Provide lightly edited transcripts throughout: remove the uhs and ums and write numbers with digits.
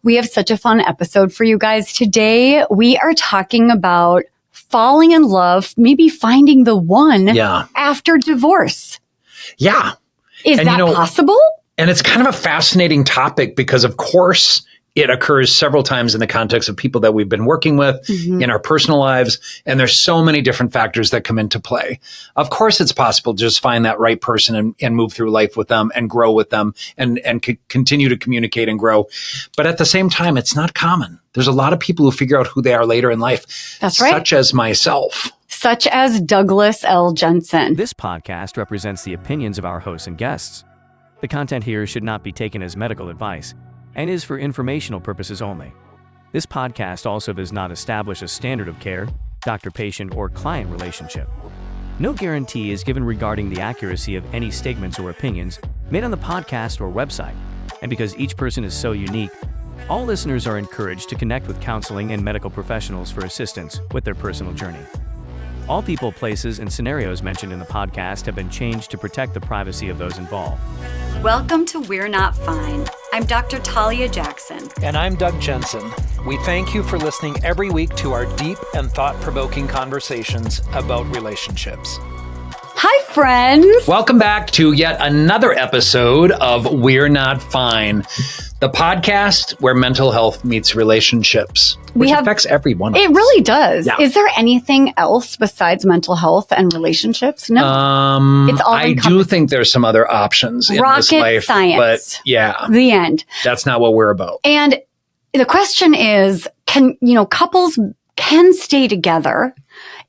We have such a fun episode for you guys. Today, we are talking about falling in love, maybe finding the one after divorce. Yeah. Is that possible? And it's kind of a fascinating topic because, of course, it occurs several times in the context of people that we've been working with in our personal lives. And there's so many different factors that come into play. Of course, it's possible to just find that right person and move through life with them and grow with them and continue to communicate and grow. But at the same time, it's not common. There's a lot of people who figure out who they are later in life. That's right. Such as myself. Such as Douglas L. Jensen. This podcast represents the opinions of our hosts and guests. The content here should not be taken as medical advice and is for informational purposes only. This podcast also does not establish a standard of care, doctor-patient, or client relationship. No guarantee is given regarding the accuracy of any statements or opinions made on the podcast or website. And because each person is so unique, all listeners are encouraged to connect with counseling and medical professionals for assistance with their personal journey. All people, places, and scenarios mentioned in the podcast have been changed to protect the privacy of those involved. Welcome to We're Not Fine. I'm Dr. Talia Jackson. And I'm Doug Jensen. We thank you for listening every week to our deep and thought-provoking conversations about relationships. Hi, friends. Welcome back to yet another episode of We're Not Fine, the podcast where mental health meets relationships, which affects everyone. It really does. Yeah. Is there anything else besides mental health and relationships? No. It's all I do think there's some other options in this life. Science. But yeah. The end. That's not what we're about. And the question is, couples can stay together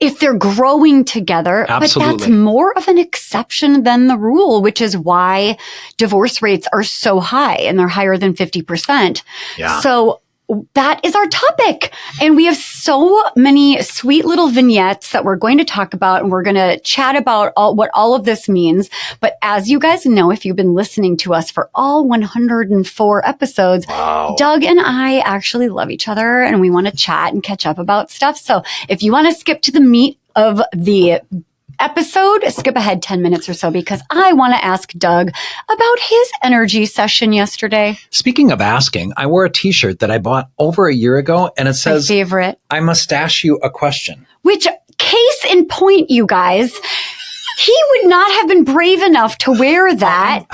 if they're growing together, Absolutely. But that's more of an exception than the rule, which is why divorce rates are so high and they're higher than 50%. Yeah. So that is our topic. And we have so many sweet little vignettes that we're going to talk about, and we're going to chat about what all of this means. But as you guys know, if you've been listening to us for all 104 episodes, Doug and I actually love each other and we want to chat and catch up about stuff. So if you want to skip to the meat of the episode, skip ahead 10 minutes or so, because I want to ask Doug about his energy session yesterday. Speaking of asking, I wore a t-shirt that I bought over a year ago, and it says, my favorite. I must ask you a question. Which, case in point, you guys, he would not have been brave enough to wear that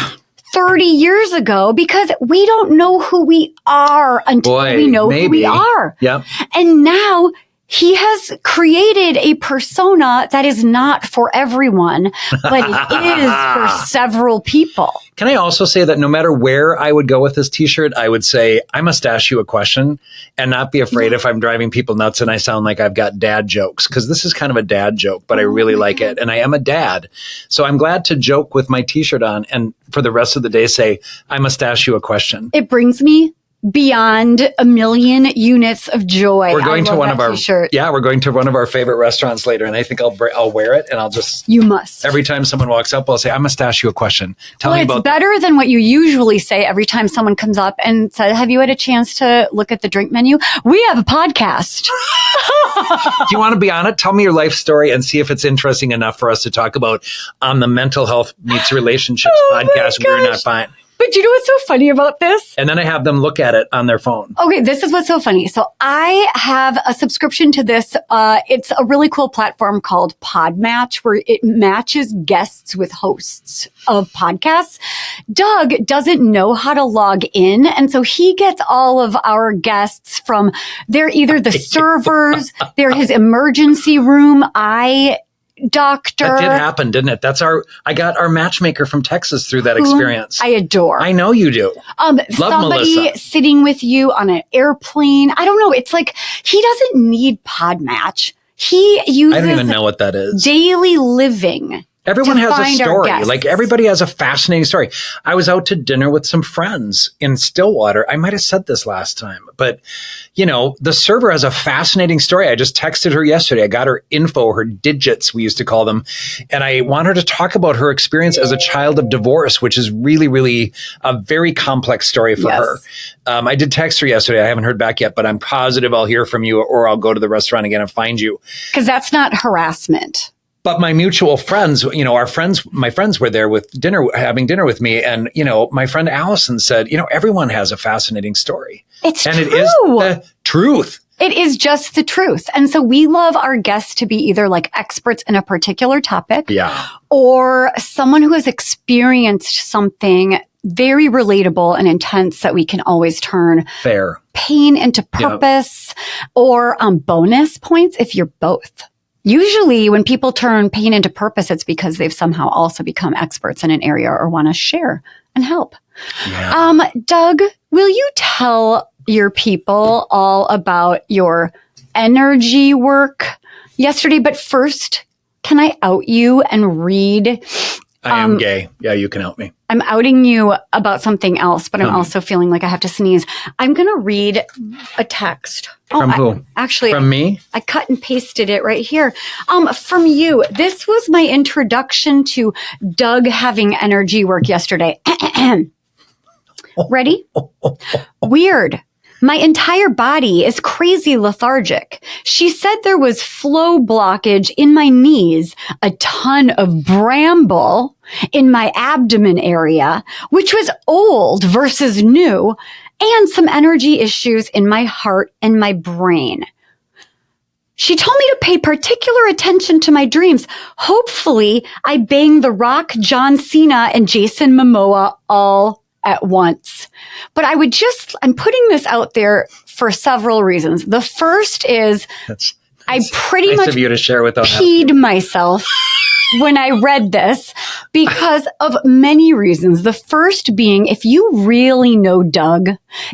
30 years ago because we don't know who we are until we know who we are. Yep. And now he has created a persona that is not for everyone, but it is for several people. Can I also say that no matter where I would go with this t-shirt, I would say, I must ask you a question and not be afraid if I'm driving people nuts and I sound like I've got dad jokes, because this is kind of a dad joke, but I really like it. And I am a dad. So I'm glad to joke with my t-shirt on and for the rest of the day say, I must ask you a question. It brings me beyond a million units of joy. We're going to one of our t-shirt. we're going to one of our favorite restaurants later, and I think I'll wear it, and I'll just you must every time someone walks up, I'll say, I must ask you a question. Tell me about it's better than what you usually say every time someone comes up and says, have you had a chance to look at the drink menu? We have a podcast. Do you want to be on it? Tell me your life story and see if it's interesting enough for us to talk about on the Mental Health Meets Relationships podcast. We're Not Fine. But you know what's so funny about this? And then I have them look at it on their phone. Okay, this is what's so funny. So I have a subscription to this. It's a really cool platform called Podmatch, where it matches guests with hosts of podcasts. Doug doesn't know how to log in. And so he gets all of our guests from, they're either the servers, they're his emergency room doctor. That did happen, didn't it? I got our matchmaker from Texas through that experience. I adore. I know you do. Love somebody Melissa. Sitting with you on an airplane. I don't know. It's like he doesn't need Podmatch. He uses I don't even know what that is. Daily Living. Everyone has a story. Like everybody has a fascinating story. I was out to dinner with some friends in Stillwater. I might have said this last time, but the server has a fascinating story. I just texted her yesterday. I got her info, her digits, we used to call them. And I want her to talk about her experience as a child of divorce, which is really, really a very complex story for her. I did text her yesterday. I haven't heard back yet, but I'm positive I'll hear from you or I'll go to the restaurant again and find you. Because that's not harassment. But my mutual friends, my friends were there having dinner with me. And, my friend Allison said, everyone has a fascinating story. It's true. It is the truth. It is just the truth. And so we love our guests to be either like experts in a particular topic or someone who has experienced something very relatable and intense that we can always turn pain into purpose or bonus points if you're both. Usually when people turn pain into purpose, it's because they've somehow also become experts in an area or want to share and help. Yeah. Doug, will you tell your people all about your energy work yesterday? But first, can I out you and read? I am gay. Yeah, you can out me. I'm outing you about something else, but I'm also feeling like I have to sneeze. I'm going to read a text. From who? Actually, from me? I cut and pasted it right here. From you. This was my introduction to Doug having energy work yesterday. Ready? Weird. My entire body is crazy lethargic. She said there was flow blockage in my knees, a ton of bramble in my abdomen area, which was old versus new, and some energy issues in my heart and my brain. She told me to pay particular attention to my dreams. Hopefully, I bang The Rock, John Cena, and Jason Momoa all at once. But I'm putting this out there for several reasons. The first is I pretty nice much of you to share with us. Peed myself when I read this because of many reasons. The first being, if you really know Doug,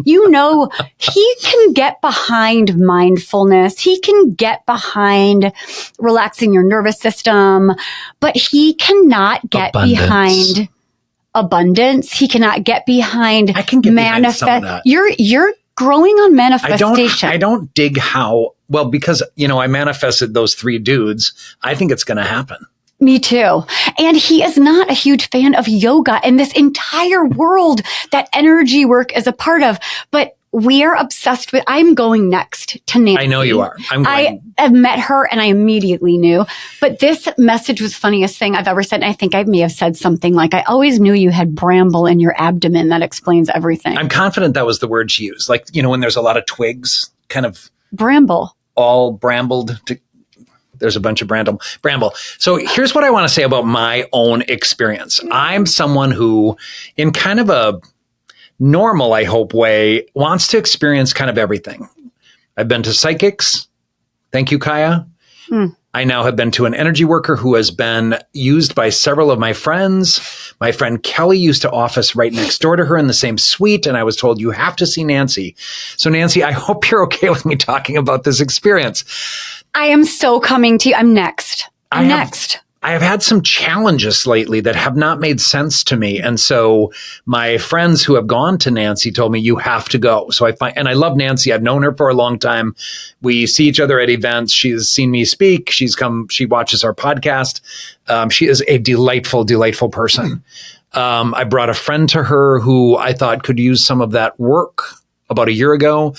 he can get behind mindfulness. He can get behind relaxing your nervous system, but he cannot get behind abundance. He cannot get behind. I can get behind some of that. You're growing on manifestation. I don't dig how well, because I manifested those 3 dudes. I think it's going to happen. Me too. And he is not a huge fan of yoga and this entire world that energy work is a part of. But we are obsessed with, I'm going next to Nancy. I know you are. I have met her and I immediately knew. But this message was the funniest thing I've ever said. And I think I may have said something like, I always knew you had bramble in your abdomen. That explains everything. I'm confident that was the word she used. Like, when there's a lot of twigs, kind of. Bramble. All brambled. There's a bunch of bramble. So here's what I want to say about my own experience. I'm someone who, in kind of a normal, I hope, way, wants to experience kind of everything. I've been to psychics. Thank you, Kaya. I now have been to an energy worker who has been used by several of my friends. My friend Kelly used to office right next door to her in the same suite. And I was told, you have to see Nancy. So Nancy, I hope you're okay with me talking about this experience. I am so coming to you. I'm next. I have had some challenges lately that have not made sense to me. And so my friends who have gone to Nancy told me, you have to go. So and I love Nancy. I've known her for a long time. We see each other at events. She's seen me speak. She watches our podcast. She is a delightful, delightful person. I brought a friend to her who I thought could use some of that work about a year ago.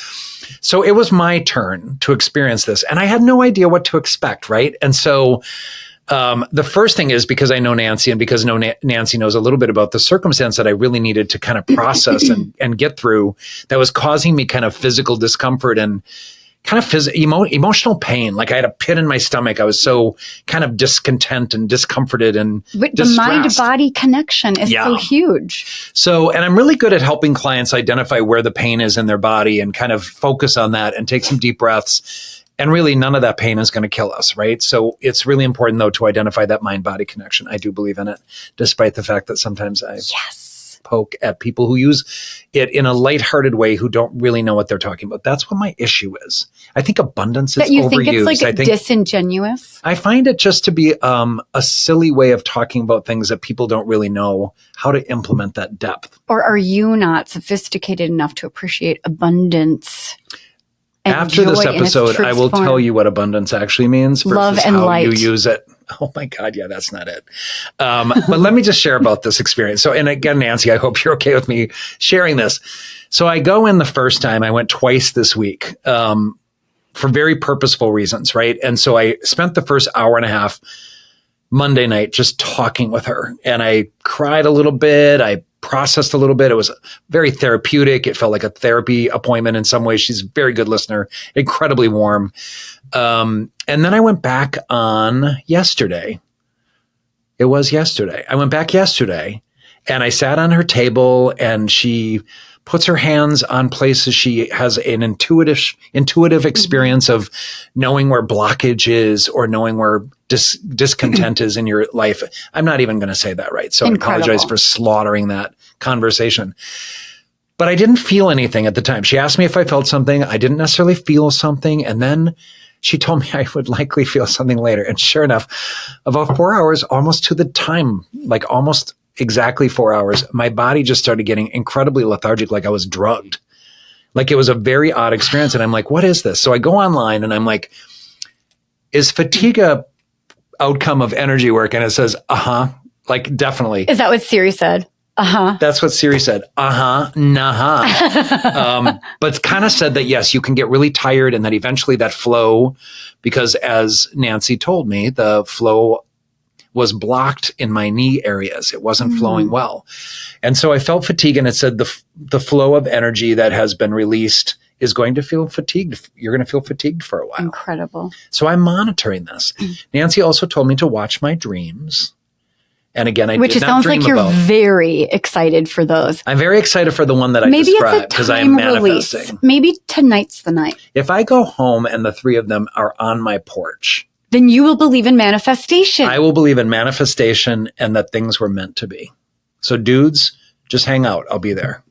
So it was my turn to experience this. And I had no idea what to expect, right? And so the first thing is, because I know Nancy and because Nancy knows a little bit about the circumstance that I really needed to kind of process and get through, that was causing me kind of physical discomfort and kind of emotional pain. Like I had a pit in my stomach. I was so kind of discontent and discomforted and distressed. The mind-body connection is so huge. So, and I'm really good at helping clients identify where the pain is in their body and kind of focus on that and take some deep breaths. And really, none of that pain is going to kill us, right? So it's really important, though, to identify that mind-body connection. I do believe in it, despite the fact that sometimes I poke at people who use it in a lighthearted way who don't really know what they're talking about. That's what my issue is. I think abundance is overused. That you think it's like disingenuous? I find it just to be a silly way of talking about things that people don't really know how to implement that depth. Or are you not sophisticated enough to appreciate abundance? After this episode, I will tell you what abundance actually means versus love and how light. You use it. Oh my God. Yeah, that's not it. But let me just share about this experience. So, and again, Nancy, I hope you're okay with me sharing this. So I go in the first time. I went twice this week for very purposeful reasons, right? And so I spent the first hour and a half Monday night just talking with her. And I cried a little bit. I processed a little bit. It was very therapeutic. It felt like a therapy appointment in some ways. She's a very good listener, incredibly warm. And then I went back on yesterday. It was yesterday. I went back yesterday and I sat on her table and she puts her hands on places. She has an intuitive experience of knowing where blockage is or knowing where discontent is in your life. I'm not even going to say that right. So Incredible. I apologize for slaughtering that conversation. But I didn't feel anything at the time. She asked me if I felt something. I didn't necessarily feel something. And then she told me I would likely feel something later. And sure enough, about 4 hours, almost to the time, like almost exactly 4 hours, my body just started getting incredibly lethargic, like I was drugged. Like it was a very odd experience. And I'm like, what is this? So I go online and I'm like, is fatigue a outcome of energy work? And it says, like definitely. Is that what Siri said? That's what Siri said. Nah. But kind of said that, yes, you can get really tired and that eventually that flow, because as Nancy told me, the flow was blocked in my knee areas. It wasn't flowing well. And so I felt fatigue and it said the flow of energy that has been released is going to feel fatigued. You're going to feel fatigued for a while. Incredible. So I'm monitoring this. Nancy also told me to watch my dreams. And again, I Which did it not sounds dream like you're about. very excited for those. I'm very excited for the one that I Maybe described it's a because I am time release. manifesting. Maybe tonight's the night. If I go home and the three of them are on my porch, Then you will believe in manifestation. I will believe in manifestation and that things were meant to be. So dudes, just hang out. I'll be there.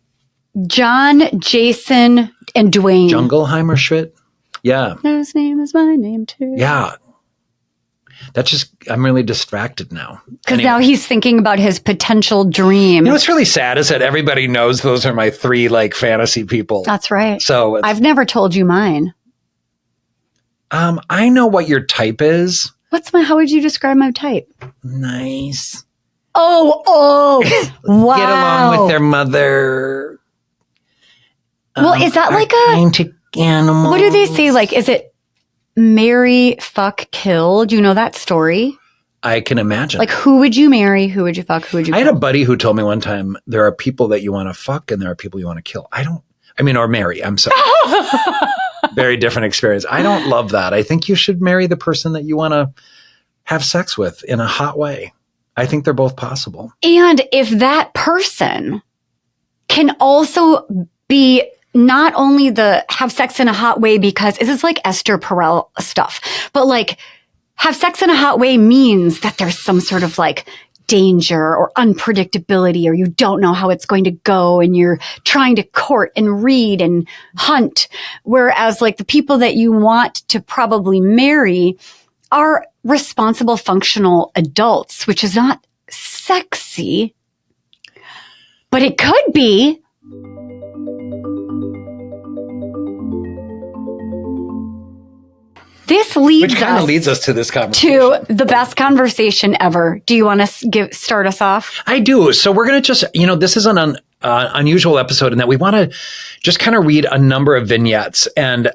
John, Jason, and Dwayne. Jungleheimer Schmidt? Yeah. His name is my name too. Yeah. That's just, I'm really distracted now. Because now he's thinking about his potential dream. You know what's really sad is that everybody knows those are my three like fantasy people. That's right. So I've never told you mine. I know what your type is. How would you describe my type? Nice. Oh, wow. Get along with their mother. Well, is that like kind to animals. what do they say? Like, is it marry, fuck, kill? Do you know that story? I can imagine. Like, who would you marry? Who would you fuck? Who would you I kill? had a buddy who told me one time, there are people that you want to fuck and there are people you want to kill. Or marry. I'm sorry. Very different experience. I don't love that. I think you should marry the person that you want to have sex with in a hot way. I think they're both possible. And if that person can also be not only have sex in a hot way, because this is like Esther Perel stuff, but like have sex in a hot way means that there's some sort of like danger or unpredictability, or you don't know how it's going to go and you're trying to court and read and hunt. Whereas like the people that you want to probably marry are responsible, functional adults, which is not sexy, but it could be. This leads us to this conversation. To the best conversation ever. Do you want to start us off? I do. So we're going to just, this is an unusual episode in that we want to just kind of read a number of vignettes. And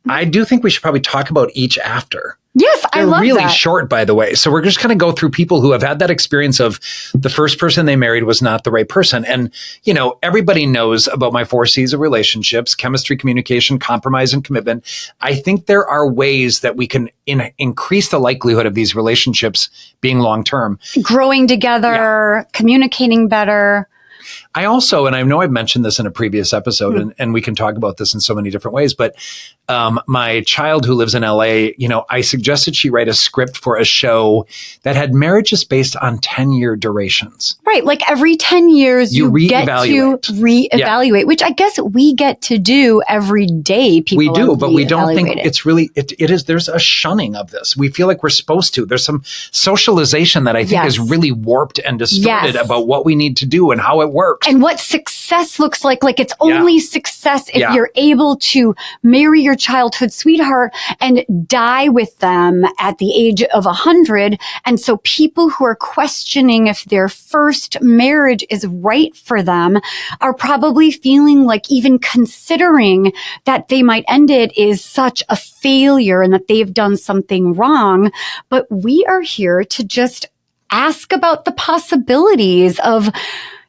I do think we should probably talk about each after. Yes, I love that. They're really short, by the way. So we're just going to go through people who have had that experience of the first person they married was not the right person. And, everybody knows about my 4 C's of relationships: chemistry, communication, compromise, and commitment. I think there are ways that we can increase the likelihood of these relationships being long-term. Growing together, communicating better. I also, and I know I've mentioned this in a previous episode, and we can talk about this in so many different ways, but my child who lives in LA, I suggested she write a script for a show that had marriages based on 10-year durations. Right. Like every 10 years, you get to reevaluate, which I guess we get to do every day. We do, but we don't think it's really, it is, there's a shunning of this. We feel like we're supposed to. There's some socialization that I think is really warped and distorted about what we need to do and how it works. And what success looks like. Like it's only success if you're able to marry your their childhood sweetheart and die with them at the age of 100. And so people who are questioning if their first marriage is right for them are probably feeling like even considering that they might end it is such a failure and that they've done something wrong. But we are here to just ask about the possibilities of,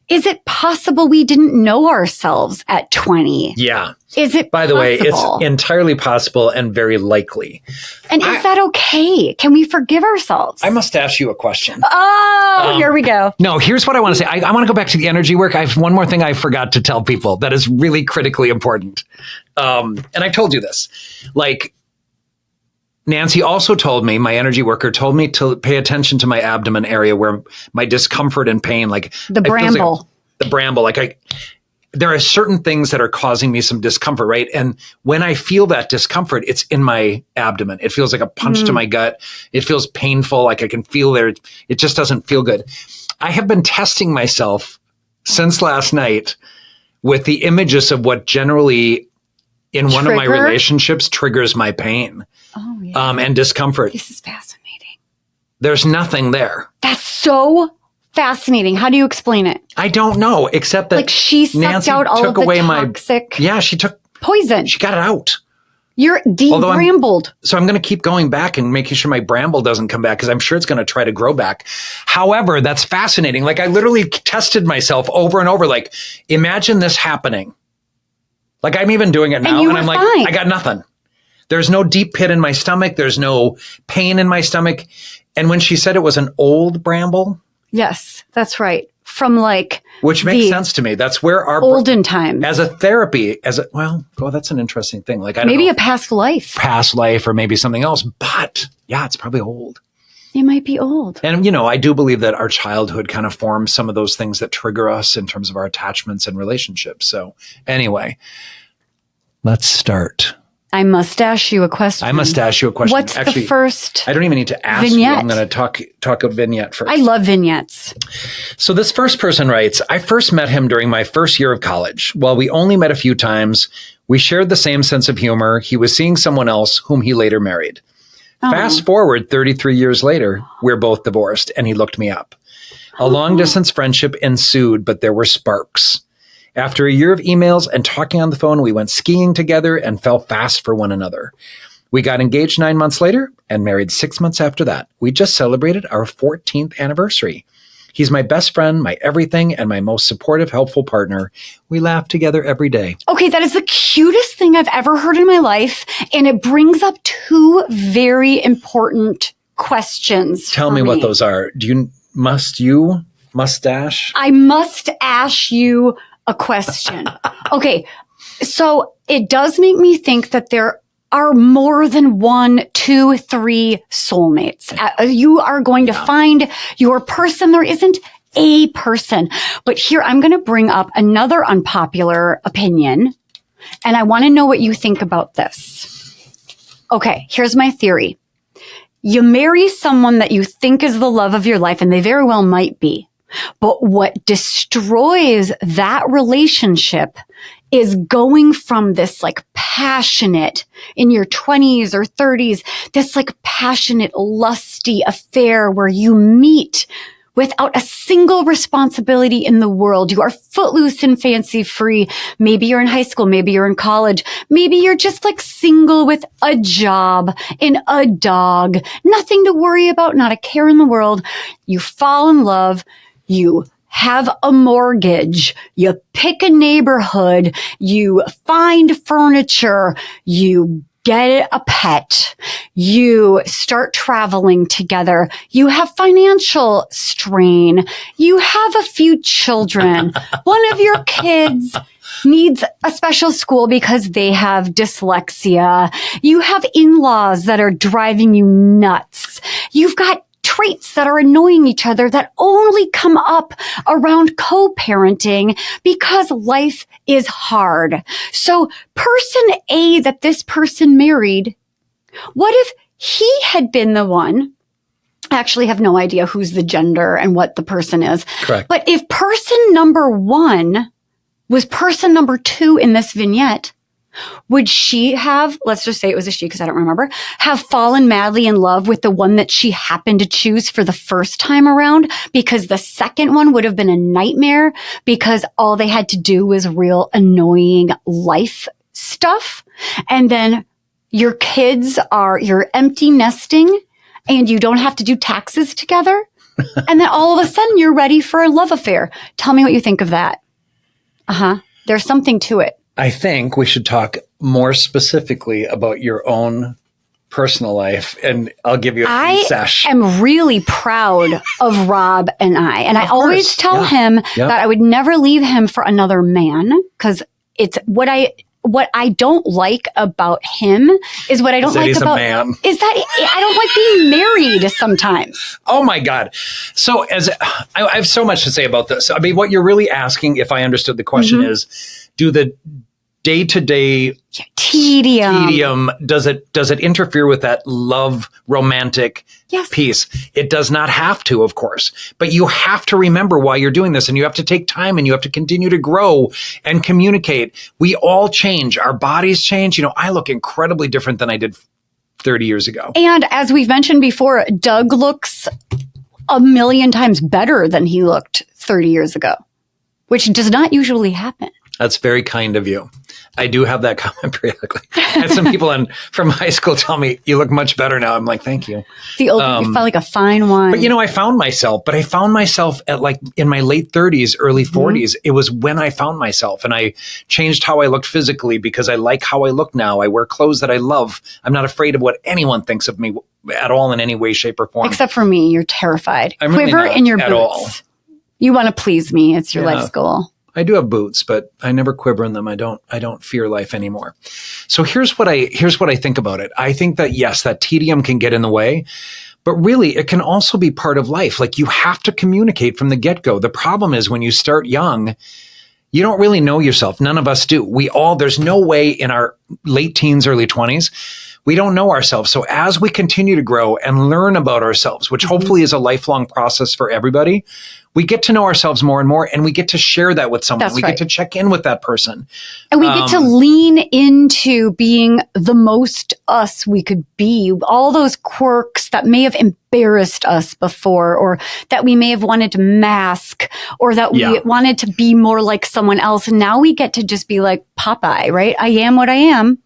is it possible we didn't know ourselves at 20? Yeah. Is it By the possible? way, it's entirely possible and very likely. And is that okay? Can we forgive ourselves? I must ask you a question. Oh, here we go. No, here's what I want to say. I want to go back to the energy work. I have one more thing I forgot to tell people that is really critically important. And I've told you this. Like, Nancy also told me, my energy worker told me to pay attention to my abdomen area where my discomfort and pain, like the bramble, there are certain things that are causing me some discomfort, right? And when I feel that discomfort, it's in my abdomen. It feels like a punch to my gut. It feels painful. Like I can feel there. It just doesn't feel good. I have been testing myself since last night with the images of what generally in one of my relationships triggers my pain. Oh, yeah. And discomfort. This is fascinating. There's nothing there. That's so fascinating. How do you explain it? I don't know, except that like she sucked Nancy out all took of the away toxic she took poison. She got it out. You're de-brambled. So I'm going to keep going back and making sure my bramble doesn't come back because I'm sure it's going to try to grow back. However, that's fascinating. Like I literally tested myself over and over. Like imagine this happening. Like I'm even doing it now and I'm like, I got nothing. There's no deep pit in my stomach. There's no pain in my stomach. And when she said it was an old bramble. Yes, that's right. From like. Which makes sense to me. That's where our. Olden times. As a therapy, that's an interesting thing. Like, I don't know. Maybe a past life. Past life or maybe something else. But yeah, it's probably old. It might be old. And, I do believe that our childhood kind of forms some of those things that trigger us in terms of our attachments and relationships. So anyway, let's start. I must ask you a question. What's the first I don't even need to ask vignette? you. I'm going to talk a vignette first. I love vignettes. So this first person writes, I first met him during my first year of college. While we only met a few times, we shared the same sense of humor. He was seeing someone else whom he later married. Oh. Fast forward 33 years later, we're both divorced and he looked me up. A long distance friendship ensued, but there were sparks. After a year of emails and talking on the phone, we went skiing together and fell fast for one another. We got engaged 9 months later and married 6 months after that. We just celebrated our 14th anniversary. He's my best friend, my everything, and my most supportive, helpful partner. We laugh together every day. Okay, that is the cutest thing I've ever heard in my life. And it brings up two very important questions. Tell me what those are. Mustache? I must ask you a question. Okay, so it does make me think that there are more than 1, 2, 3 soulmates. You are going to find your person. There isn't a person. But here I'm going to bring up another unpopular opinion, and I want to know what you think about this. Okay, here's my theory. You marry someone that you think is the love of your life, and they very well might be. But what destroys that relationship is going from this like passionate in your 20s or 30s, this like passionate, lusty affair where you meet without a single responsibility in the world. You are footloose and fancy free. Maybe you're in high school. Maybe you're in college. Maybe you're just like single with a job and a dog. Nothing to worry about. Not a care in the world. You fall in love. You have a mortgage, you pick a neighborhood, you find furniture, you get a pet, you start traveling together, you have financial strain, you have a few children, one of your kids needs a special school because they have dyslexia, you have in-laws that are driving you nuts, you've got traits that are annoying each other that only come up around co-parenting because life is hard. So person A that this person married, what if he had been the one? I actually have no idea who's the gender and what the person is. Correct. But if person number 1 was person number 2 in this vignette, would she have, let's just say it was a she because I don't remember, have fallen madly in love with the one that she happened to choose for the first time around? Because the second one would have been a nightmare because all they had to do was real annoying life stuff. And then your kids you're empty nesting and you don't have to do taxes together. And then all of a sudden you're ready for a love affair. Tell me what you think of that. There's something to it. I think we should talk more specifically about your own personal life, and I'll give you a free sesh. I am really proud of Rob and I. And I always tell him that I would never leave him for another man because it's what I don't like about him is what I don't like about man. Is that I don't like being married sometimes. Oh my God. So I have so much to say about this. I mean, what you're really asking, if I understood the question, is do the day-to-day tedium, does it interfere with that love romantic piece? It does not have to, of course, but you have to remember why you're doing this, and you have to take time, and you have to continue to grow and communicate. We all change. Our bodies change. I look incredibly different than I did 30 years ago. And as we've mentioned before, Doug looks a million times better than he looked 30 years ago, which does not usually happen. That's very kind of you. I do have that comment periodically. I had some people from high school tell me, you look much better now. I'm like, thank you. The old, you felt like a fine wine. But I found myself at like in my late 30s, early 40s. It was when I found myself, and I changed how I looked physically because I like how I look now. I wear clothes that I love. I'm not afraid of what anyone thinks of me at all in any way, shape, or form. Except for me, you're terrified. I'm really Quiver in your at boots. All. You want to please me. It's your life's goal. I do have boots, but I never quiver in them. I don't fear life anymore. So here's what I think about it. I think that yes, that tedium can get in the way, but really it can also be part of life. Like you have to communicate from the get-go. The problem is when you start young, you don't really know yourself. None of us do. There's no way in our late teens, early 20s, we don't know ourselves. So as we continue to grow and learn about ourselves, which hopefully is a lifelong process for everybody, we get to know ourselves more and more, and we get to share that with someone. We get to check in with that person. And we get to lean into being the most us we could be. All those quirks that may have embarrassed us before, or that we may have wanted to mask, or that we wanted to be more like someone else. And now we get to just be like Popeye, right? I am what I am.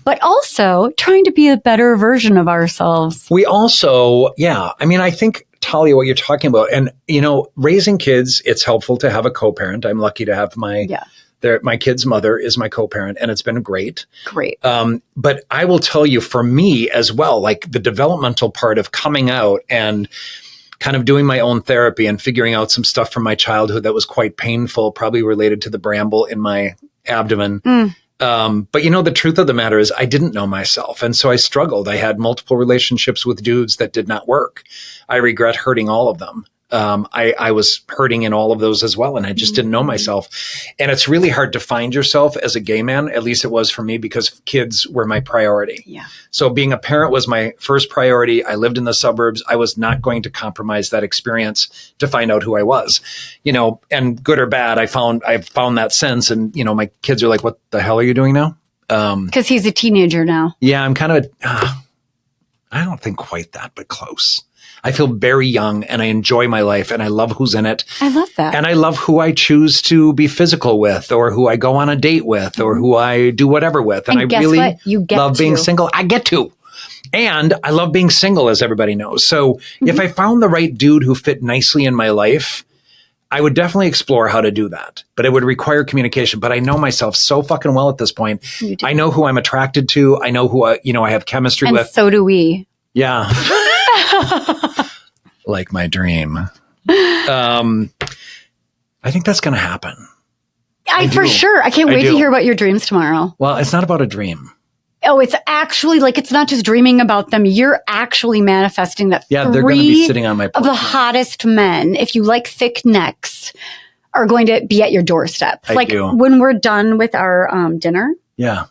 But also trying to be a better version of ourselves. We also, I think, Talia, what you're talking about, and, raising kids, it's helpful to have a co-parent. I'm lucky to have my kid's mother is my co-parent, and it's been great. Great. But I will tell you, for me as well, like the developmental part of coming out and kind of doing my own therapy and figuring out some stuff from my childhood that was quite painful, probably related to the bramble in my abdomen. But the truth of the matter is I didn't know myself. And so I struggled. I had multiple relationships with dudes that did not work. I regret hurting all of them. I was hurting in all of those as well. And I just didn't know myself. And it's really hard to find yourself as a gay man. At least it was for me, because kids were my priority. Yeah. So being a parent was my first priority. I lived in the suburbs. I was not going to compromise that experience to find out who I was, and good or bad. I've found that sense. And, my kids are like, what the hell are you doing now? Because he's a teenager now. Yeah, I'm kind of, I don't think quite that, but close. I feel very young, and I enjoy my life, and I love who's in it. I love that. And I love who I choose to be physical with, or who I go on a date with, or who I do whatever with. And I really love being single. I get to. And I love being single, as everybody knows. So if I found the right dude who fit nicely in my life, I would definitely explore how to do that. But it would require communication. But I know myself so fucking well at this point. I know who I'm attracted to. I know who I have chemistry with. And so do we. Yeah. Like my dream. I think that's going to happen. For sure. I can't wait to hear about your dreams tomorrow. Well, it's not about a dream. Oh, it's actually it's not just dreaming about them. You're actually manifesting that. Yeah, they're going to be sitting on my porch. Of the hottest men, if you like thick necks, are going to be at your doorstep. I do. When we're done with our dinner. Yeah.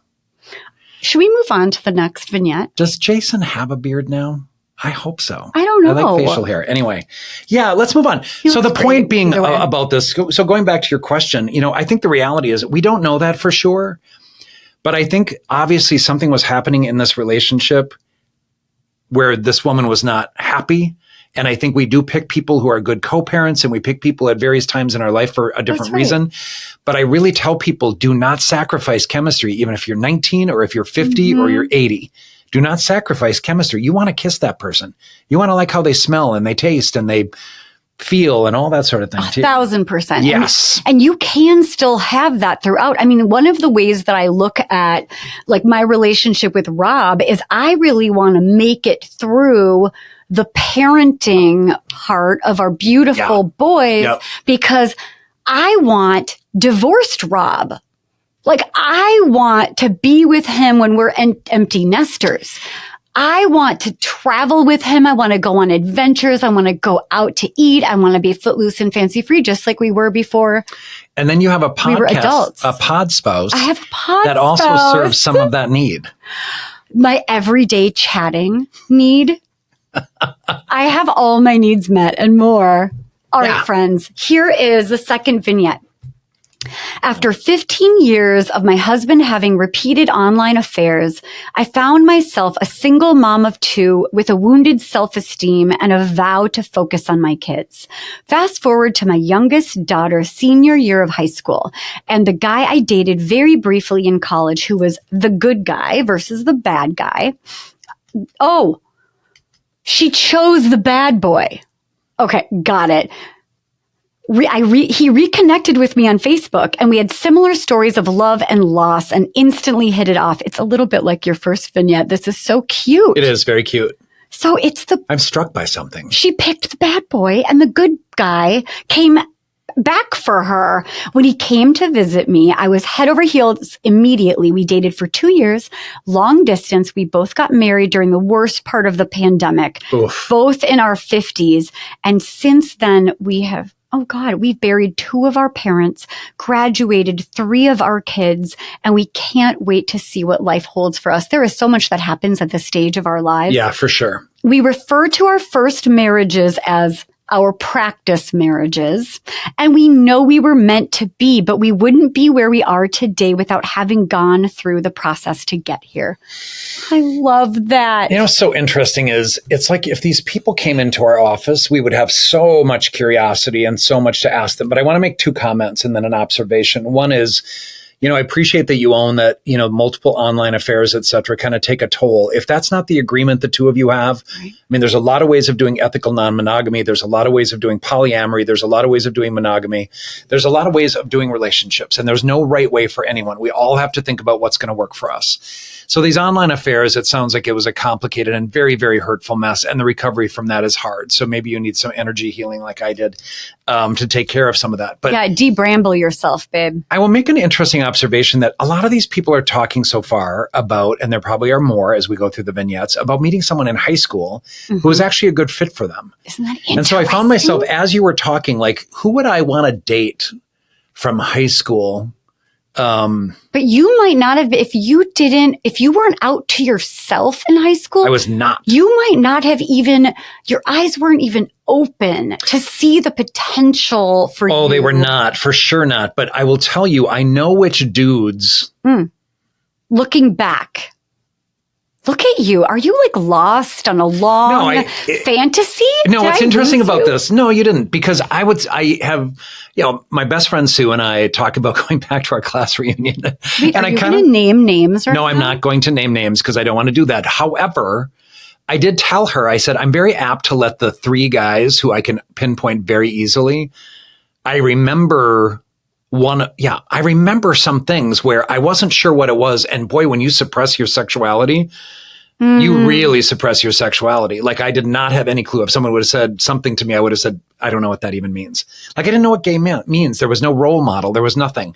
Should we move on to the next vignette? Does Jason have a beard now? I hope so. I don't know. I like facial hair. Anyway, let's move on. So the point being about this, so going back to your question, I think the reality is we don't know that for sure. But I think obviously something was happening in this relationship where this woman was not happy. And I think we do pick people who are good co-parents, and we pick people at various times in our life for a different reason. But I really tell people, do not sacrifice chemistry, even if you're 19 or if you're 50 or you're 80. Do not sacrifice chemistry. You want to kiss that person. You want to like how they smell and they taste and they feel and all that sort of thing. 1,000%. Yes. And you can still have that throughout. I mean, one of the ways that I look at like my relationship with Rob is I really want to make it through the parenting part of our beautiful boys because I want divorced Rob. Like I want to be with him when we're empty nesters. I want to travel with him. I want to go on adventures. I want to go out to eat. I want to be footloose and fancy free, just like we were before. And then you have a podcast, we were adults. a pod spouse. I have a pod that also serves some of that need. My everyday chatting need. I have all my needs met and more. All right, friends, here is the second vignette. After 15 years of my husband having repeated online affairs, I found myself a single mom of two with a wounded self-esteem and a vow to focus on my kids. Fast forward to my youngest daughter's senior year of high school, and the guy I dated very briefly in college, who was the good guy versus the bad guy. Oh, she chose the bad boy. Okay, got it. He reconnected with me on Facebook, and we had similar stories of love and loss and instantly hit it off. It's a little bit like your first vignette. This is so cute. It is very cute. So I'm struck by something. She picked the bad boy, and the good guy came back for her. When he came to visit me, I was head over heels immediately. We dated for 2 years, long distance. We both got married during the worst part of the pandemic, both in our 50s. And since then, we've buried 2 of our parents, graduated 3 of our kids, and we can't wait to see what life holds for us. There is so much that happens at this stage of our lives. Yeah, for sure. We refer to our first marriages as our practice marriages, and we know we were meant to be, but we wouldn't be where we are today without having gone through the process to get here. I love that. You know, what's so interesting is it's like if these people came into our office, we would have so much curiosity and so much to ask them. But I want to make 2 comments and then an observation. One is, you know, I appreciate that you own that, you know, multiple online affairs, et cetera, kind of take a toll. If that's not the agreement the 2 of you have, I mean, there's a lot of ways of doing ethical non-monogamy. There's a lot of ways of doing polyamory. There's a lot of ways of doing monogamy. There's a lot of ways of doing relationships, and there's no right way for anyone. We all have to think about what's going to work for us. So these online affairs, it sounds like it was a complicated and very, very hurtful mess, and the recovery from that is hard. So maybe you need some energy healing like I did to take care of some of that. But yeah, de-bramble yourself, babe. I will make an interesting observation that a lot of these people are talking so far about, and there probably are more as we go through the vignettes, about meeting someone in high school who was actually a good fit for them. Isn't that interesting? And so I found myself, as you were talking, like, who would I want to date from high school? But you might not have, if you weren't out to yourself in high school. I was not. You might not have even, your eyes weren't even open to see the potential for you. Oh, they were not, for sure not. But I will tell you, I know which dudes. Looking back. Look at you. Are you like lost on a long fantasy? No, what's interesting about this? No, you didn't. Because I have, you know, my best friend Sue and I talk about going back to our class reunion. Wait, and are you going to name names right now? No, I'm not going to name names because I don't want to do that. However, I did tell her, I said, I'm very apt to let the 3 guys who I can pinpoint very easily. I remember some things where I wasn't sure what it was. And boy, when you suppress your sexuality, you really suppress your sexuality. Like I did not have any clue. If someone would have said something to me, I would have said, I don't know what that even means. Like I didn't know what gay means. There was no role model. There was nothing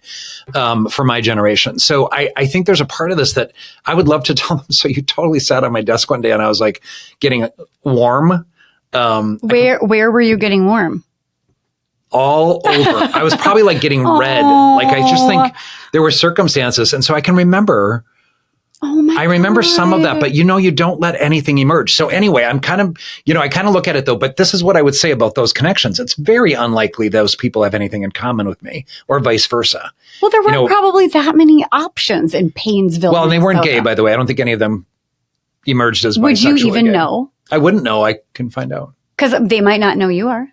for my generation. So I think there's a part of this that I would love to tell them. So you totally sat on my desk one day and I was like getting warm. Where were you getting warm? All over. I was probably like getting red. Like I just think there were circumstances. And so I can remember Oh my I remember God. some of that, but you don't let anything emerge. So anyway, I'm kind of, I kind of look at it though, but this is what I would say about those connections. It's very unlikely those people have anything in common with me or vice versa. Well, there weren't probably that many options in Paynesville. Well, and they weren't gay, by the way. I don't think any of them emerged as bisexual. Would you even know? I wouldn't know. I can find out. Because they might not know you are.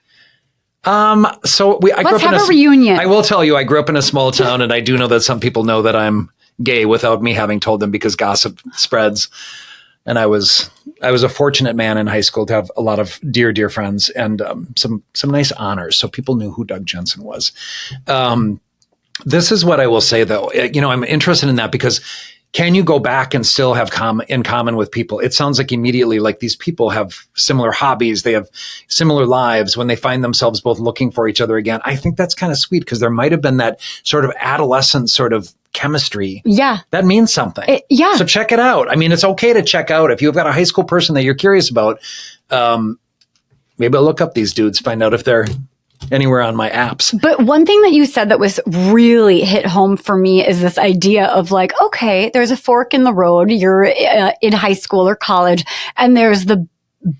Let's have a reunion. I will tell you, I grew up in a small town, and I do know that some people know that I'm gay without me having told them because gossip spreads. And I was a fortunate man in high school to have a lot of dear friends and some nice honors. So people knew who Doug Jensen was. This is what I will say, though. I'm interested in that because can you go back and still have in common with people? It sounds like immediately like these people have similar hobbies. They have similar lives when they find themselves both looking for each other again. I think that's kind of sweet because there might have been that sort of adolescent sort of chemistry. Yeah. That means something. Yeah. So check it out. I mean, it's okay to check out. If you've got a high school person that you're curious about, maybe I'll look up these dudes, find out if they're anywhere on my apps. But one thing that you said that was really hit home for me is this idea of like, okay, there's a fork in the road. You're in high school or college, and there's the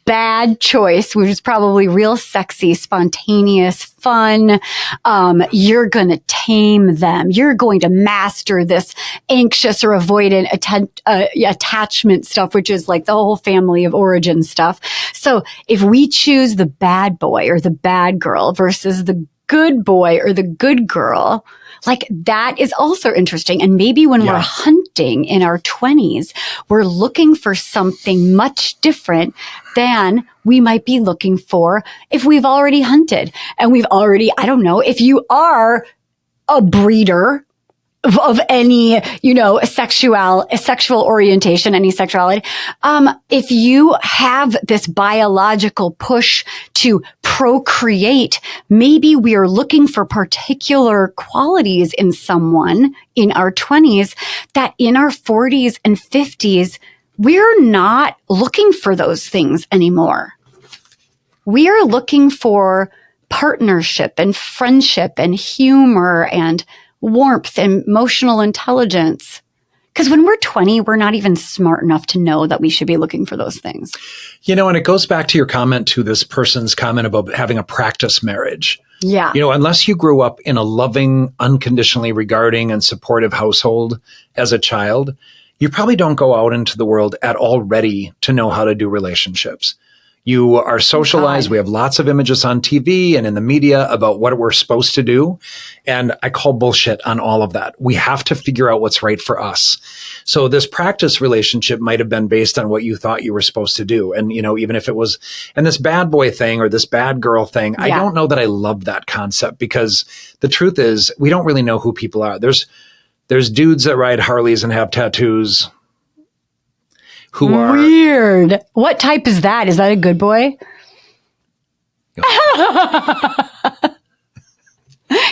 bad choice, which is probably real sexy, spontaneous, fun. You're going to tame them. You're going to master this anxious or avoidant attachment stuff, which is like the whole family of origin stuff. So if we choose the bad boy or the bad girl versus the good boy or the good girl, like that is also interesting. And maybe when we're hunting in our 20s, we're looking for something much different than we might be looking for if we've already hunted and we've already, I don't know, if you are a breeder of any, sexual orientation, any sexuality. If you have this biological push to procreate, maybe we are looking for particular qualities in someone in our 20s that in our 40s and 50s, we're not looking for those things anymore. We are looking for partnership and friendship and humor and warmth and emotional intelligence. Because when we're 20, we're not even smart enough to know that we should be looking for those things. And it goes back to your comment to this person's comment about having a practice marriage. Yeah. Unless you grew up in a loving, unconditionally regarding and supportive household as a child, you probably don't go out into the world at all ready to know how to do relationships. You are socialized. We have lots of images on TV and in the media about what we're supposed to do. And I call bullshit on all of that. We have to figure out what's right for us. So this practice relationship might have been based on what you thought you were supposed to do. And, even if it was, and this bad boy thing or this bad girl thing, I don't know that I love that concept because the truth is we don't really know who people are. There's dudes that ride Harleys and have tattoos. Who are weird. What type is that? Is that a good boy?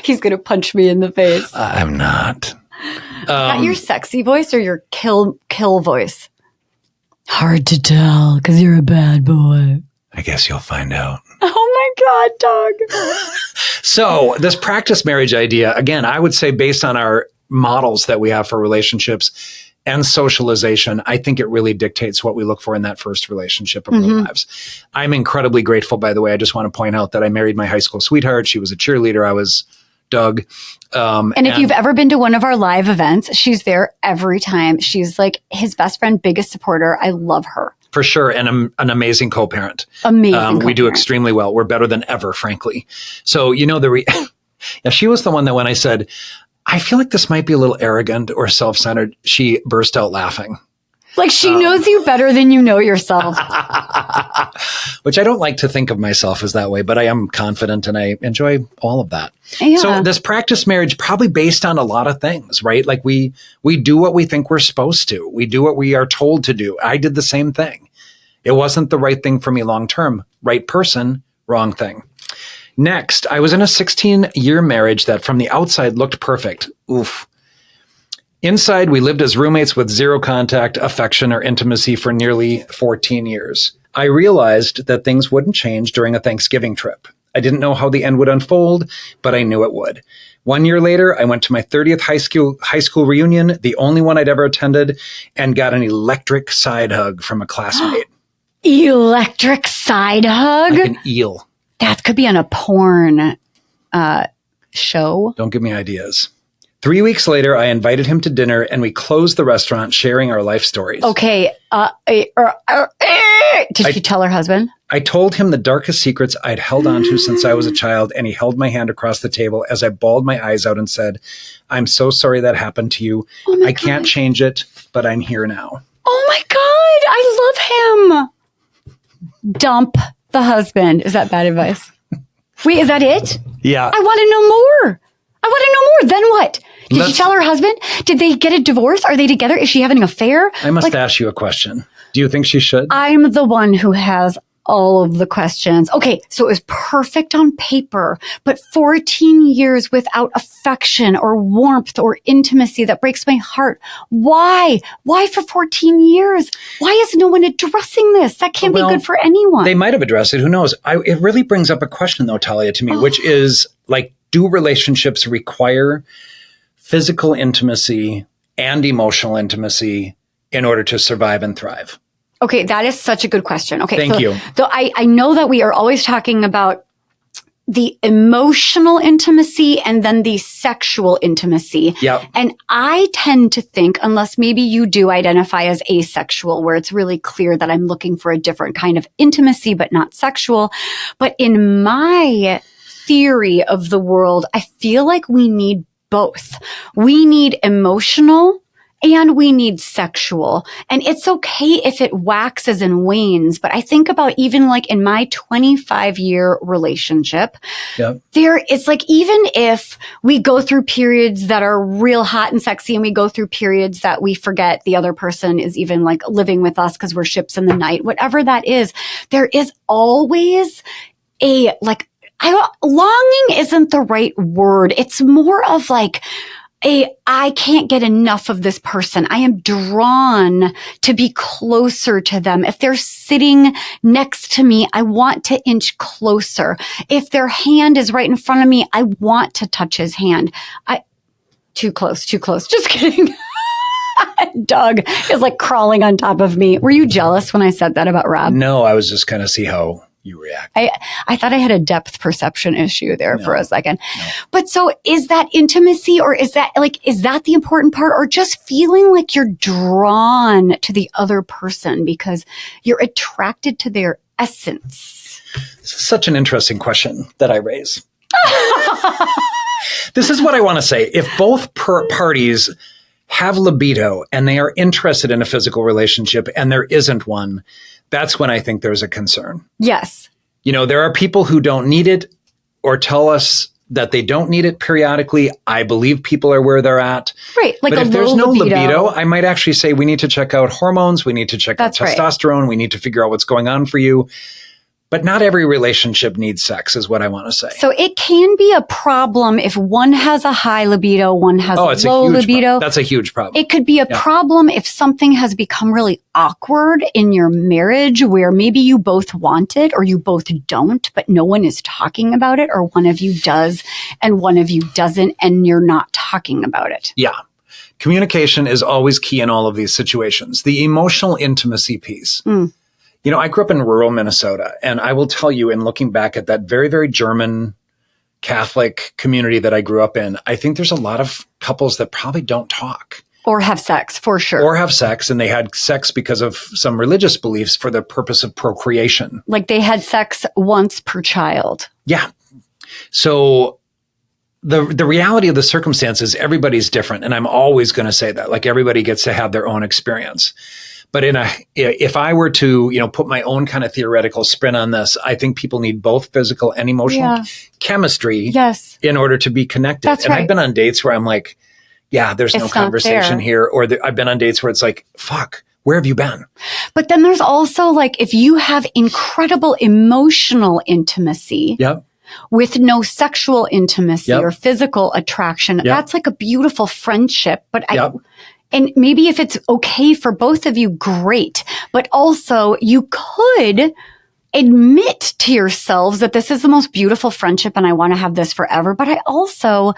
He's going to punch me in the face. I'm not. Is that your sexy voice or your kill voice? Hard to tell because you're a bad boy. I guess you'll find out. Oh my God, Doug. So this practice marriage idea, again, I would say based on our models that we have for relationships and socialization, I think it really dictates what we look for in that first relationship of our lives. I'm incredibly grateful, by the way. I just want to point out that I married my high school sweetheart. She was a cheerleader. I was Doug. And if you've ever been to one of our live events, she's there every time. She's like his best friend, biggest supporter. I love her. For sure. And an amazing co-parent. We do extremely well. We're better than ever, frankly. So, she was the one that when I said, I feel like this might be a little arrogant or self-centered, she burst out laughing. Like she knows you better than you know yourself. Which I don't like to think of myself as that way, but I am confident and I enjoy all of that. Yeah. So this practice marriage probably based on a lot of things, right? Like we do what we think we're supposed to. We do what we are told to do. I did the same thing. It wasn't the right thing for me long-term. Right person, wrong thing. Next, I was in a 16-year marriage that from the outside looked perfect. Oof. Inside, we lived as roommates with zero contact, affection, or intimacy for nearly 14 years. I realized that things wouldn't change during a Thanksgiving trip. I didn't know how the end would unfold, but I knew it would. 1 year later, I went to my 30th high school reunion, the only one I'd ever attended, and got an electric side hug from a classmate. Electric side hug? Like an eel. That could be on a porn show. Don't give me ideas. 3 weeks later, I invited him to dinner and we closed the restaurant sharing our life stories. Okay. Did she tell her husband? I told him the darkest secrets I'd held on to since I was a child, and he held my hand across the table as I bawled my eyes out and said, I'm so sorry that happened to you. I can't change it, but I'm here now. Oh my God. I love him. Dump the husband. Is that bad advice? Wait, is that it? Yeah. I want to know more. Then what? Did she tell her husband? Did they get a divorce? Are they together? Is she having an affair? I must ask you a question. Do you think she should? I'm the one who has all of the questions. Okay, so it was perfect on paper, but 14 years without affection or warmth or intimacy, that breaks my heart. Why? Why for 14 years? Why is no one addressing this? That can't be good for anyone. They might have addressed it. Who knows? It really brings up a question, though, Talia, to me, which is like, do relationships require physical intimacy and emotional intimacy in order to survive and thrive? Okay, that is such a good question. Okay, Thank you. So I know that we are always talking about the emotional intimacy and then the sexual intimacy. Yep. And I tend to think, unless maybe you do identify as asexual, where it's really clear that I'm looking for a different kind of intimacy, but not sexual. But in my theory of the world, I feel like we need both. We need emotional and we need sexual. And it's okay if it waxes and wanes. But I think about even like in my 25-year relationship, it's like, even if we go through periods that are real hot and sexy and we go through periods that we forget the other person is even like living with us because we're ships in the night, whatever that is, there is always a like, longing isn't the right word. It's more of like I can't get enough of this person. I am drawn to be closer to them. If they're sitting next to me, I want to inch closer. If their hand is right in front of me, I want to touch his hand. Too close. Just kidding. Doug is like crawling on top of me. Were you jealous when I said that about Rob? No, I was just kind of see how you react. I thought I had a depth perception issue there for a second. No. But so is that intimacy, or is that the important part, or just feeling like you're drawn to the other person because you're attracted to their essence? This is such an interesting question that I raise. This is what I want to say. If both parties have libido and they are interested in a physical relationship and there isn't one, that's when I think there's a concern. Yes. You know, there are people who don't need it or tell us that they don't need it periodically. I believe people are where they're at. Right. Like, but if there's no libido, I might actually say we need to check out hormones. We need to check out testosterone. Right. We need to figure out what's going on for you. But not every relationship needs sex is what I want to say. So it can be a problem if one has a high libido, one has a low libido. That's a huge problem. It could be a problem if something has become really awkward in your marriage where maybe you both want it or you both don't, but no one is talking about it, or one of you does and one of you doesn't, and you're not talking about it. Yeah. Communication is always key in all of these situations. The emotional intimacy piece. You know, I grew up in rural Minnesota, and I will tell you, in looking back at that very, very German Catholic community that I grew up in, I think there's a lot of couples that probably don't talk. Or have sex, for sure. Or have sex, and they had sex because of some religious beliefs for the purpose of procreation. Like they had sex once per child. Yeah. So the reality of the circumstances, everybody's different. And I'm always going to say that. Like, everybody gets to have their own experience. But if I were to, put my own kind of theoretical spin on this, I think people need both physical and emotional chemistry in order to be connected. That's right. I've been on dates where I'm like, there's no conversation here. Or I've been on dates where it's like, fuck, where have you been? But then there's also like, if you have incredible emotional intimacy. Yep. With no sexual intimacy or physical attraction, that's like a beautiful friendship. But and maybe if it's okay for both of you, great. But also you could admit to yourselves that this is the most beautiful friendship and I want to have this forever, but I also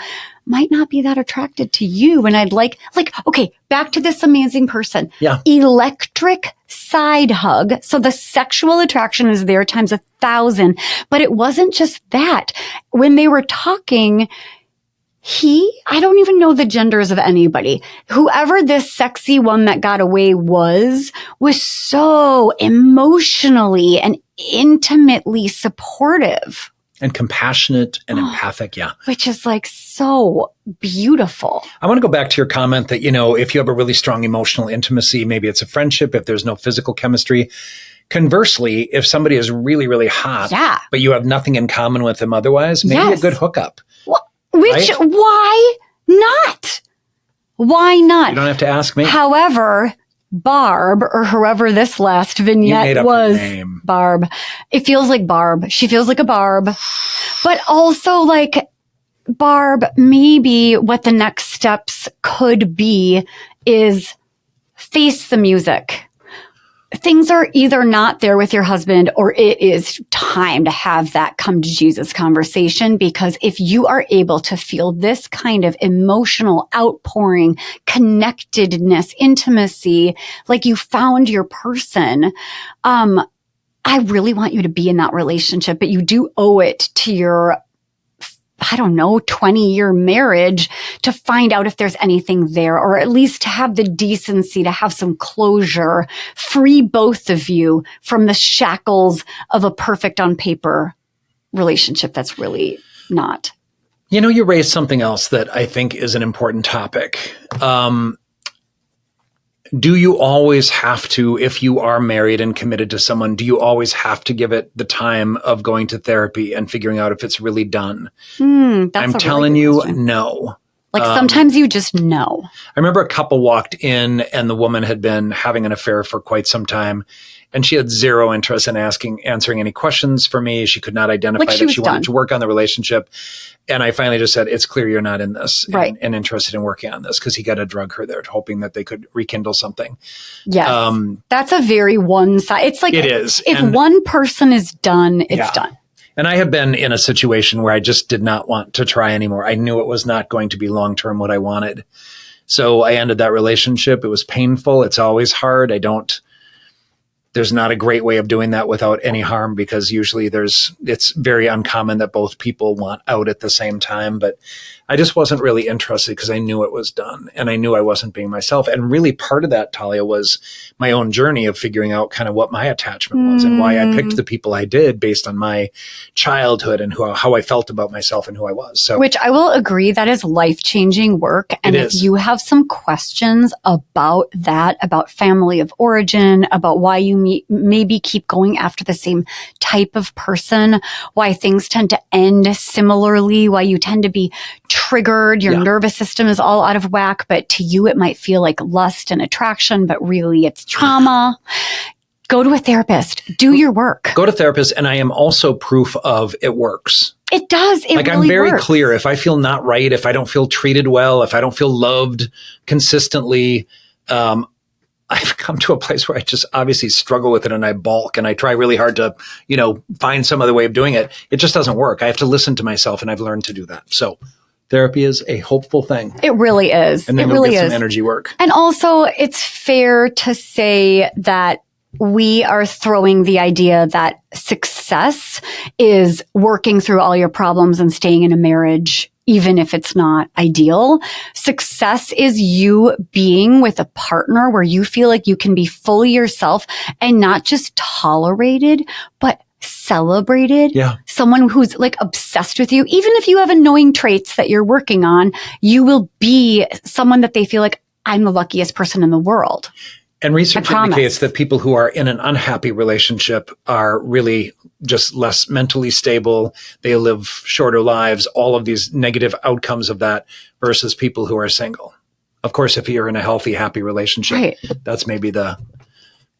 might not be that attracted to you. And I'd like, okay, back to this amazing person. Yeah. Electric side hug. So the sexual attraction is there times 1,000, but it wasn't just that. When they were talking, I don't even know the genders of anybody. Whoever this sexy one that got away was so emotionally and intimately supportive. And compassionate and empathic, yeah. Which is like so beautiful. I want to go back to your comment that, if you have a really strong emotional intimacy, maybe it's a friendship, if there's no physical chemistry. Conversely, if somebody is really, really hot, but you have nothing in common with them otherwise, maybe a good hookup. Why not? Why not? You don't have to ask me. However, Barb, or whoever this last vignette was, Barb. It feels like Barb. She feels like a Barb. But also like, Barb, maybe what the next steps could be is face the music. Things are either not there with your husband or it is time to have that come to Jesus conversation, because if you are able to feel this kind of emotional outpouring, connectedness, intimacy, like you found your person, I really want you to be in that relationship, but you do owe it to your 20-year marriage to find out if there's anything there, or at least to have the decency to have some closure, free both of you from the shackles of a perfect on paper relationship that's really not. You raised something else that I think is an important topic. Do you always have to, if you are married and committed to someone, do you always have to give it the time of going to therapy and figuring out if it's really done? I'm telling you, no. Like sometimes you just know. I remember a couple walked in and the woman had been having an affair for quite some time. And she had zero interest in answering any questions for me. She could not identify that she wanted to work on the relationship. And I finally just said, it's clear you're not in this and interested in working on this, because he got to drug her there, hoping that they could rekindle something. Yes. That's a very one side. It's like, it is. If one person is done, it's done. And I have been in a situation where I just did not want to try anymore. I knew it was not going to be long-term what I wanted. So I ended that relationship. It was painful. It's always hard. There's not a great way of doing that without any harm, because usually it's very uncommon that both people want out at the same time. But I just wasn't really interested because I knew it was done and I knew I wasn't being myself. And really part of that, Talia, was my own journey of figuring out kind of what my attachment was and why I picked the people I did based on my childhood and how I felt about myself and who I was. So, which I will agree, that is life-changing work. And if you have some questions about that, about family of origin, about why you maybe keep going after the same type of person, why things tend to end similarly, why you tend to be triggered, your nervous system is all out of whack, but to you it might feel like lust and attraction, but really it's trauma. Go to a therapist. Do your work. Go to therapist. And I am also proof of it works. It does. It really I'm very works. clear. If I feel not right, if I don't feel treated well, if I don't feel loved consistently, I've come to a place where I just obviously struggle with it and I balk and I try really hard to, find some other way of doing it. It just doesn't work. I have to listen to myself, and I've learned to do that. So therapy is a hopeful thing. It really is. And then we'll get some energy work. And also it's fair to say that we are throwing the idea that success is working through all your problems and staying in a marriage, even if it's not ideal. Success is you being with a partner where you feel like you can be fully yourself and not just tolerated, but celebrated. Yeah. Someone who's like obsessed with you. Even if you have annoying traits that you're working on, you will be someone that they feel like, I'm the luckiest person in the world. And research indicates that people who are in an unhappy relationship are really just less mentally stable. They live shorter lives, all of these negative outcomes of that, versus people who are single. Of course, if you're in a healthy, happy relationship, that's maybe the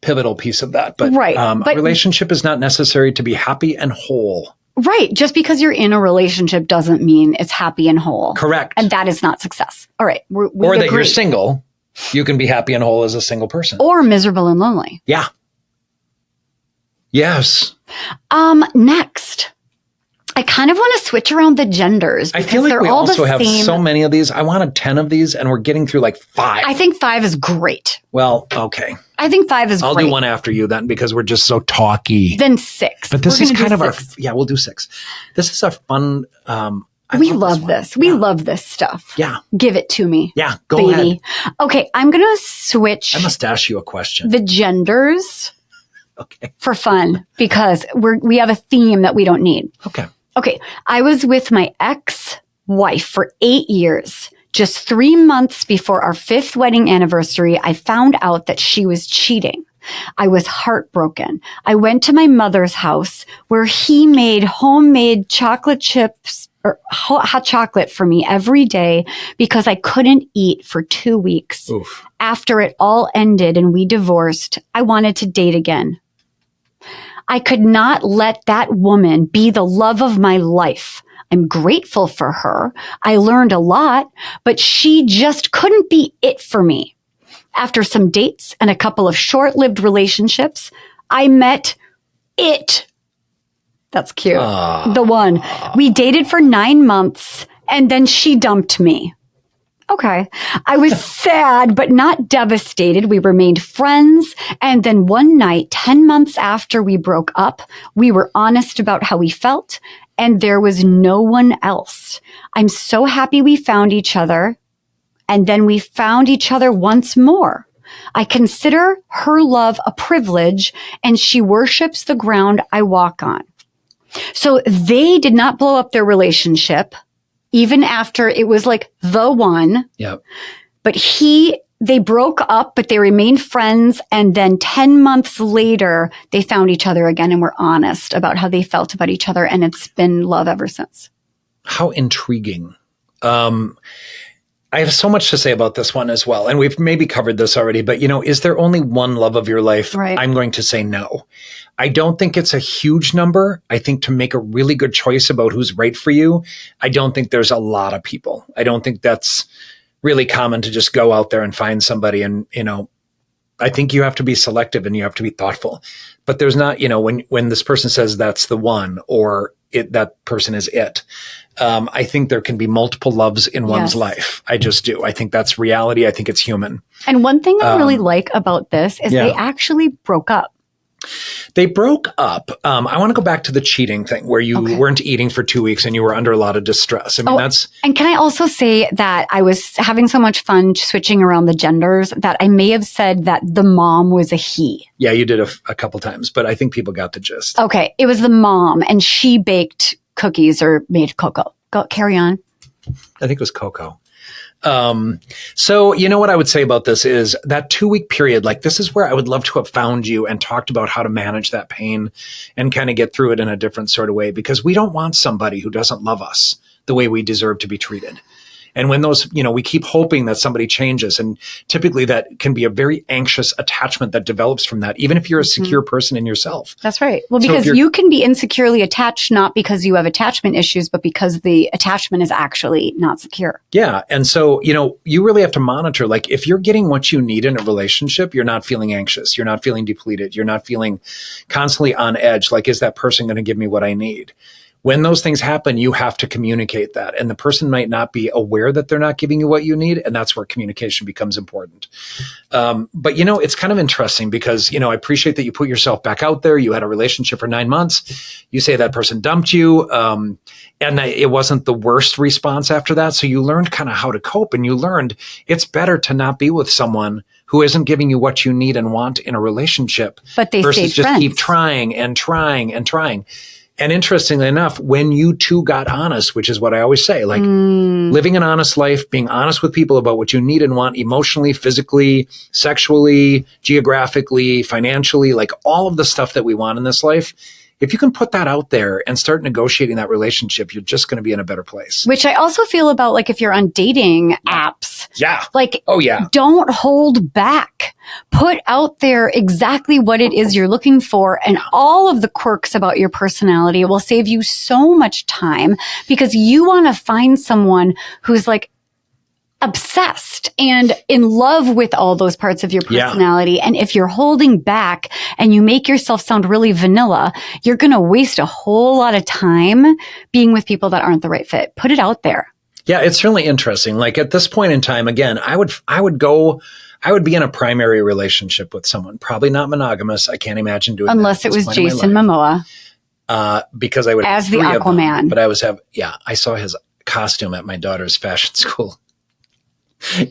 pivotal piece of that. But, but a relationship is not necessary to be happy and whole. Right. Just because you're in a relationship doesn't mean it's happy and whole. Correct. And that is not success. All right. We or agree. That you're single. You can be happy and whole as a single person. Or miserable and lonely. Yeah. Yes. Next, I kind of want to switch around the genders. I feel like we also have so many of these. I wanted 10 of these and we're getting through like 5. I think 5 is great. Well, okay. I think 5 is great. I'll do one after you then because we're just so talky. Then 6. But this is kind of we'll do 6. This is a fun, we love this. We love this stuff. Yeah. Give it to me. Yeah, go ahead. Okay, I'm going to switch. I must ask you a question. The genders. Okay. For fun because we have a theme that we don't need. Okay, I was with my ex-wife for 8 years. Just 3 months before our 5th wedding anniversary, I found out that she was cheating. I was heartbroken. I went to my mother's house where he made homemade chocolate chips or hot chocolate for me every day because I couldn't eat for 2 weeks. Oof. After it all ended and we divorced, I wanted to date again. I could not let that woman be the love of my life. I'm grateful for her. I learned a lot, but she just couldn't be it for me. After some dates and a couple of short-lived relationships, I met it. That's cute. The one. We dated for 9 months and then she dumped me. Okay. I was sad, but not devastated. We remained friends. And then one night, 10 months after we broke up, we were honest about how we felt. And there was no one else. I'm so happy we found each other. And then we found each other once more. I consider her love a privilege and she worships the ground I walk on. So they did not blow up their relationship. Even after it was like the one. Yep. But they broke up, but they remained friends. And then 10 months later, they found each other again and were honest about how they felt about each other. And it's been love ever since. How intriguing. I have so much to say about this one as well. And we've maybe covered this already, but is there only one love of your life? Right. I'm going to say no. I don't think it's a huge number. I think to make a really good choice about who's right for you, I don't think there's a lot of people. I don't think that's really common to just go out there and find somebody. And, I think you have to be selective and you have to be thoughtful. But there's not, when this person says that's the one or that person is it. I think there can be multiple loves in one's life. I just do. I think that's reality. I think it's human. And one thing I really like about this is they actually broke up. They broke up. I want to go back to the cheating thing where you weren't eating for 2 weeks and you were under a lot of distress. I mean, And can I also say that I was having so much fun switching around the genders that I may have said that the mom was a he. Yeah, you did a couple times, but I think people got the gist. Okay. It was the mom and she baked cookies or made cocoa. Go carry on. I think it was cocoa. So what I would say about this is that 2-week period, like this is where I would love to have found you and talked about how to manage that pain and kind of get through it in a different sort of way, because we don't want somebody who doesn't love us the way we deserve to be treated. And when those, we keep hoping that somebody changes, and typically that can be a very anxious attachment that develops from that, even if you're a secure person in yourself. That's right. Well, because you can be insecurely attached, not because you have attachment issues, but because the attachment is actually not secure. Yeah. And so, you really have to monitor, like if you're getting what you need in a relationship, you're not feeling anxious, you're not feeling depleted, you're not feeling constantly on edge. Like, is that person going to give me what I need? When those things happen, you have to communicate that. And the person might not be aware that they're not giving you what you need. And that's where communication becomes important. But, it's kind of interesting because, I appreciate that you put yourself back out there. You had a relationship for 9 months. You say that person dumped you. And it wasn't the worst response after that. So you learned kind of how to cope, and you learned it's better to not be with someone who isn't giving you what you need and want in a relationship. But they versus stayed just friends. Keep trying and trying and trying. And interestingly enough, when you two got honest, which is what I always say, like living an honest life, being honest with people about what you need and want emotionally, physically, sexually, geographically, financially, like all of the stuff that we want in this life, if you can put that out there and start negotiating that relationship, you're just going to be in a better place. Which I also feel about like if you're on dating apps. Yeah. Like, yeah. Don't hold back. Put out there exactly what it is you're looking for, and all of the quirks about your personality will save you so much time, because you want to find someone who's like obsessed and in love with all those parts of your personality. And if you're holding back and you make yourself sound really vanilla, you're going to waste a whole lot of time being with people that aren't the right fit. Put it out there. Yeah, it's really interesting. Like at this point in time, again, I would be in a primary relationship with someone, probably not monogamous. I can't imagine doing unless that it was Jason Momoa. Because I would as the Aquaman. But I saw his costume at my daughter's fashion school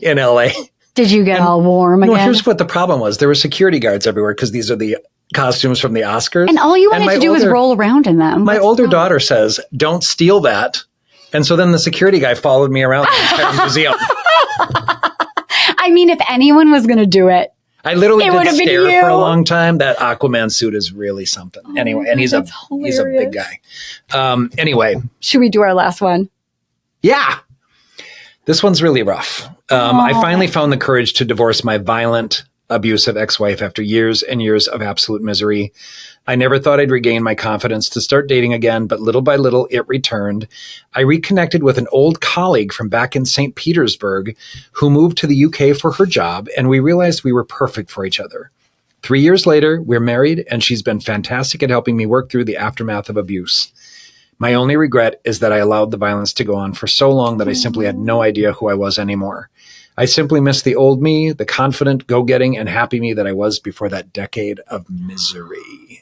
in LA. Did you get all warm again? No, here's what the problem was. There were security guards everywhere because these are the costumes from the Oscars. And all you wanted to do was roll around in them. My older daughter says, "Don't steal that." And so then the security guy followed me around the entire museum. I mean, if anyone was going to do it, I literally did stare for a long time. That Aquaman suit is really something. Anyway, and he's a big guy. Anyway. Should we do our last one? Yeah. This one's really rough. I finally found the courage to divorce my violent, abusive ex-wife after years and years of absolute misery. I never thought I'd regain my confidence to start dating again, but little by little, it returned. I reconnected with an old colleague from back in St. Petersburg who moved to the UK for her job, and we realized we were perfect for each other. 3 years later, we're married, and she's been fantastic at helping me work through the aftermath of abuse. My only regret is that I allowed the violence to go on for so long that I simply had no idea who I was anymore. I simply miss the old me, the confident, go-getting, and happy me that I was before that decade of misery.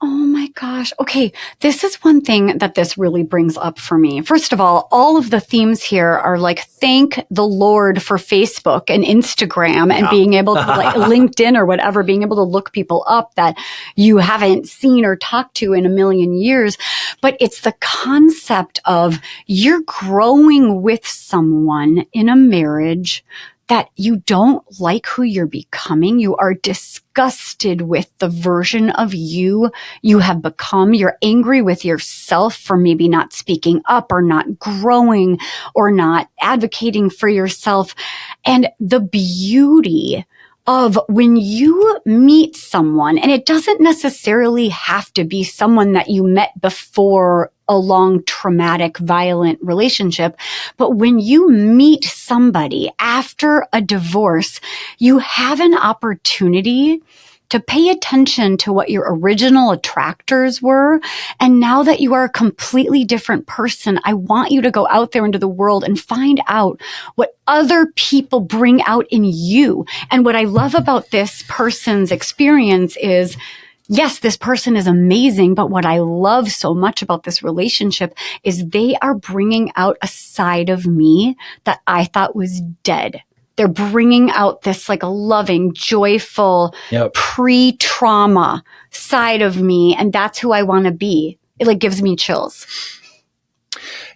Oh my gosh. Okay. This is one thing that this really brings up for me. First of all of the themes here are like, thank the Lord for Facebook and Instagram and being able to like LinkedIn or whatever, being able to look people up that you haven't seen or talked to in a million years. But it's the concept of you're growing with someone in a marriage that you don't like who you're becoming. You are disgusted with the version of you have become. You're angry with yourself for maybe not speaking up or not growing or not advocating for yourself. And the beauty of when you meet someone, and it doesn't necessarily have to be someone that you met before a long, traumatic, violent relationship, but when you meet somebody after a divorce, you have an opportunity to pay attention to what your original attractors were. And now that you are a completely different person, I want you to go out there into the world and find out what other people bring out in you. And what I love about this person's experience is, yes, this person is amazing, but what I love so much about this relationship is they are bringing out a side of me that I thought was dead. They're bringing out this like a loving, joyful, pre-trauma side of me. And that's who I want to be. It like gives me chills.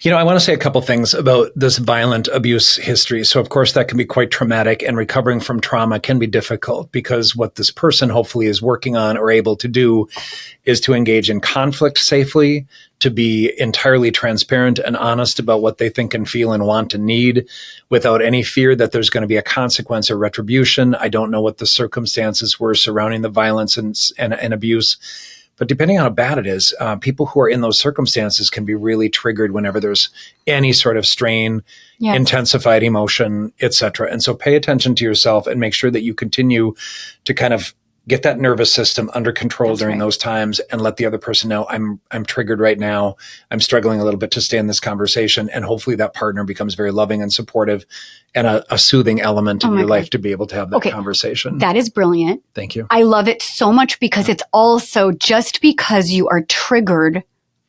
You know, I want to say a couple things about this violent abuse history. So, of course, that can be quite traumatic, and recovering from trauma can be difficult because what this person hopefully is working on or able to do is to engage in conflict safely, to be entirely transparent and honest about what they think and feel and want and need without any fear that there's going to be a consequence or retribution. I don't know what the circumstances were surrounding the violence and abuse. But depending on how bad it is, people who are in those circumstances can be really triggered whenever there's any sort of strain, intensified emotion, etc. And so pay attention to yourself and make sure that you continue to kind of get that nervous system under control during those times and let the other person know I'm triggered right now. I'm struggling a little bit to stay in this conversation. And hopefully that partner becomes very loving and supportive and a soothing element in your life to be able to have that conversation. That is brilliant. Thank you. I love it so much because it's also just because you are triggered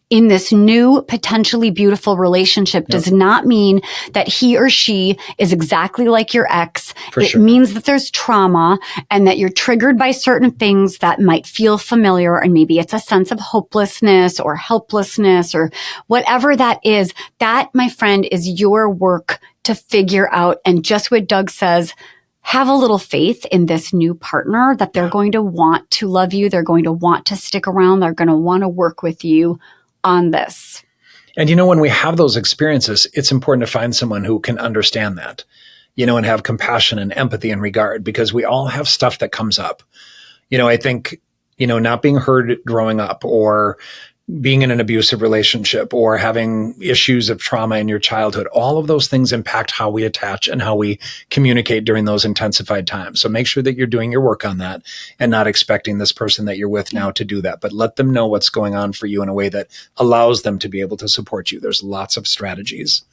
in this new, potentially beautiful relationship does not mean that he or she is exactly like your ex. It means that there's trauma and that you're triggered by certain things that might feel familiar. And maybe it's a sense of hopelessness or helplessness or whatever that is. That, my friend, is your work to figure out. And just what Doug says, have a little faith in this new partner that they're going to want to love you. They're going to want to stick around. They're going to want to work with you on this. And, you know, when we have those experiences, it's important to find someone who can understand that, you know, and have compassion and empathy and regard, because we all have stuff that comes up. You know, I think, you know, not being heard growing up or, being in an abusive relationship or having issues of trauma in your childhood, all of those things impact how we attach and how we communicate during those intensified times. So make sure that you're doing your work on that and not expecting this person that you're with now to do that, but let them know what's going on for you in a way that allows them to be able to support you. There's lots of strategies.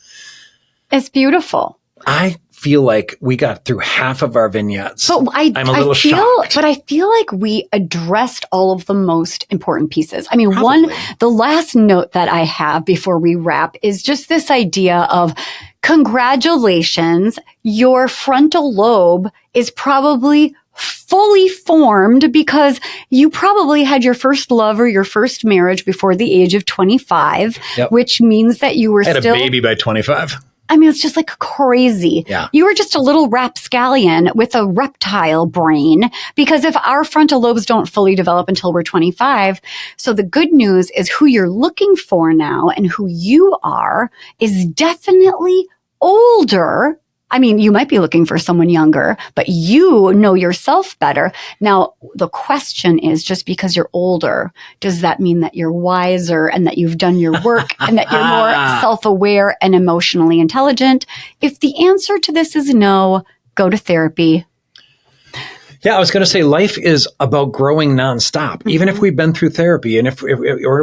It's beautiful. I feel like we got through half of our vignettes. But I'm a little shocked. But I feel like we addressed all of the most important pieces. I mean, Probably. the last note that I have before we wrap is just this idea of congratulations, your frontal lobe is probably fully formed because you probably had your first love or your first marriage before the age of 25, which means that you were I had still a baby by 25. I mean, it's just like crazy. Yeah. You were just a little rapscallion with a reptile brain, because if our frontal lobes don't fully develop until we're 25, so the good news is who you're looking for now and who you are is definitely older. I mean, you might be looking for someone younger, but you know yourself better. Now, the question is, just because you're older, does that mean that you're wiser and that you've done your work and that you're more self-aware and emotionally intelligent? If the answer to this is no, go to therapy. Yeah, I was going to say life is about growing nonstop. Even if we've been through therapy and if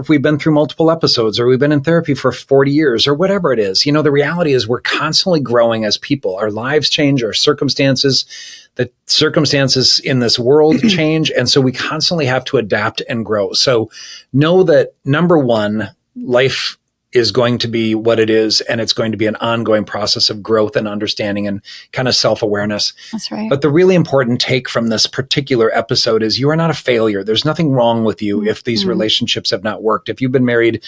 we've been through multiple episodes or we've been in therapy for 40 years or whatever it is, the reality is we're constantly growing as people. Our lives change, our circumstances, the circumstances in this world change. And so we constantly have to adapt and grow. So know that number one, life is going to be what it is, and it's going to be an ongoing process of growth and understanding and kind of self-awareness. That's right. But the really important take from this particular episode is you are not a failure. There's nothing wrong with you if these relationships have not worked. If you've been married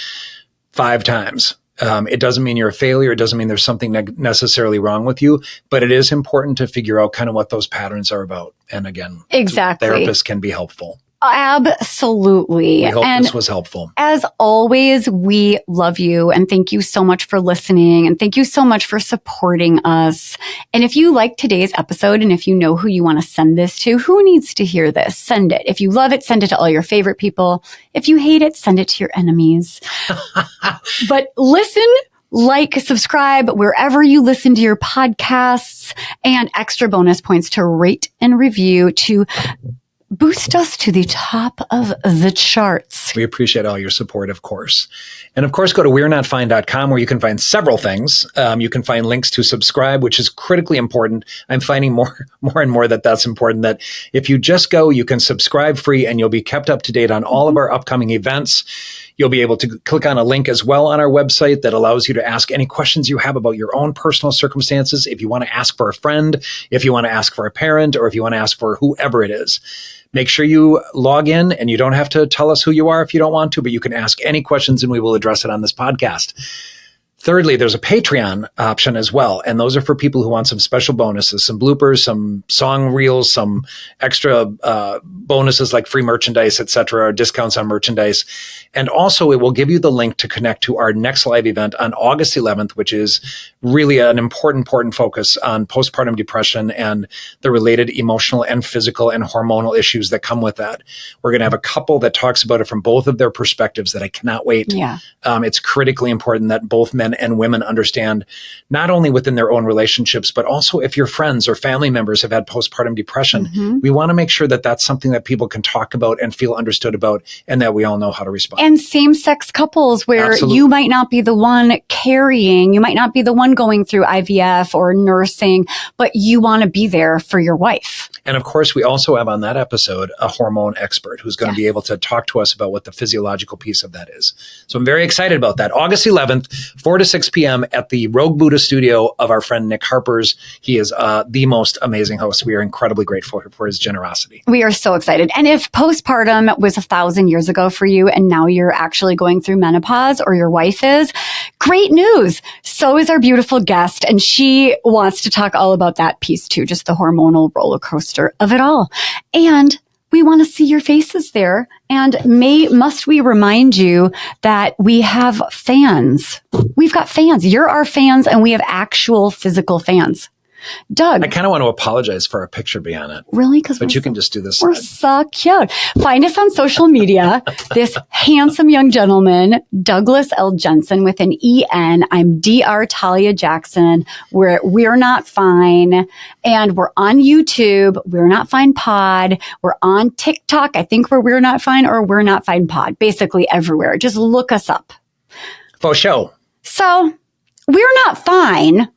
5 times, it doesn't mean you're a failure. It doesn't mean there's something necessarily wrong with you, but it is important to figure out kind of what those patterns are about. And again, exactly, therapists can be helpful. Absolutely. We hope this was helpful. As always, we love you and thank you so much for listening and thank you so much for supporting us. And if you like today's episode and if you know who you want to send this to, who needs to hear this, send it. If you love it, send it to all your favorite people. If you hate it, send it to your enemies. But listen, like, subscribe wherever you listen to your podcasts, and extra bonus points to rate and review to boost us to the top of the charts. We appreciate all your support, of course. And of course, go to we'renotfine.com where you can find several things. You can find links to subscribe, which is critically important. I'm finding more and more that's important, that if you just go, you can subscribe free and you'll be kept up to date on all of our upcoming events. You'll be able to click on a link as well on our website that allows you to ask any questions you have about your own personal circumstances. If you want to ask for a friend, if you want to ask for a parent, or if you want to ask for whoever it is. Make sure you log in, and you don't have to tell us who you are if you don't want to, but you can ask any questions and we will address it on this podcast. Thirdly, there's a Patreon option as well. And those are for people who want some special bonuses, some bloopers, some song reels, some extra bonuses like free merchandise, etc., or discounts on merchandise. And also, it will give you the link to connect to our next live event on August 11th, which is really an important focus on postpartum depression and the related emotional and physical and hormonal issues that come with that. We're going to have a couple that talks about it from both of their perspectives that I cannot wait. Yeah. It's critically important that both men and women understand, not only within their own relationships, but also if your friends or family members have had postpartum depression, we want to make sure that that's something that people can talk about and feel understood about, and that we all know how to respond. And same-sex couples where you might not be the one carrying, you might not be the one going through IVF or nursing, but you want to be there for your wife. And of course, we also have on that episode a hormone expert who's going to be able to talk to us about what the physiological piece of that is. So I'm very excited about that. August 11th, 4 to 6 p.m. at the Rogue Buddha studio of our friend Nick Harper's. He is the most amazing host. We are incredibly grateful for his generosity. We are so excited. And if postpartum was 1,000 years ago for you and now you're actually going through menopause, or your wife is, great news. So is our beautiful guest. And she wants to talk all about that piece too, just the hormonal roller coaster of it all. And we want to see your faces there. And must we remind you that we have fans. We've got fans. You're our fans, and we have actual physical fans. Doug. I kind of want to apologize for our picture being on it. Really? But you can just do this. We're so cute. Find us on social media. This handsome young gentleman, Douglas L. Jensen with an E-N. I'm Dr. Talia Jackson. We're Not Fine. And we're on YouTube. We're Not Fine Pod. We're on TikTok. I think We're Not Fine or We're Not Fine Pod. Basically everywhere. Just look us up. For show. So We're Not Fine.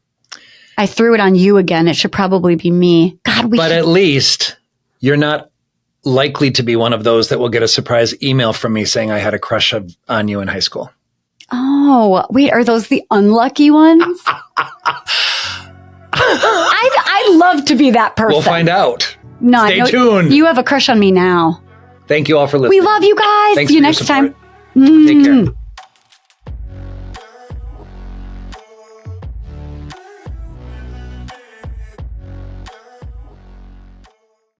I threw it on you again. It should probably be me. God, But at least you're not likely to be one of those that will get a surprise email from me saying I had a crush on you in high school. Oh, wait, are those the unlucky ones? I'd love to be that person. We'll find out. No, Stay tuned. You have a crush on me now. Thank you all for listening. We love you guys. Thanks See you for your next time. support. Take care.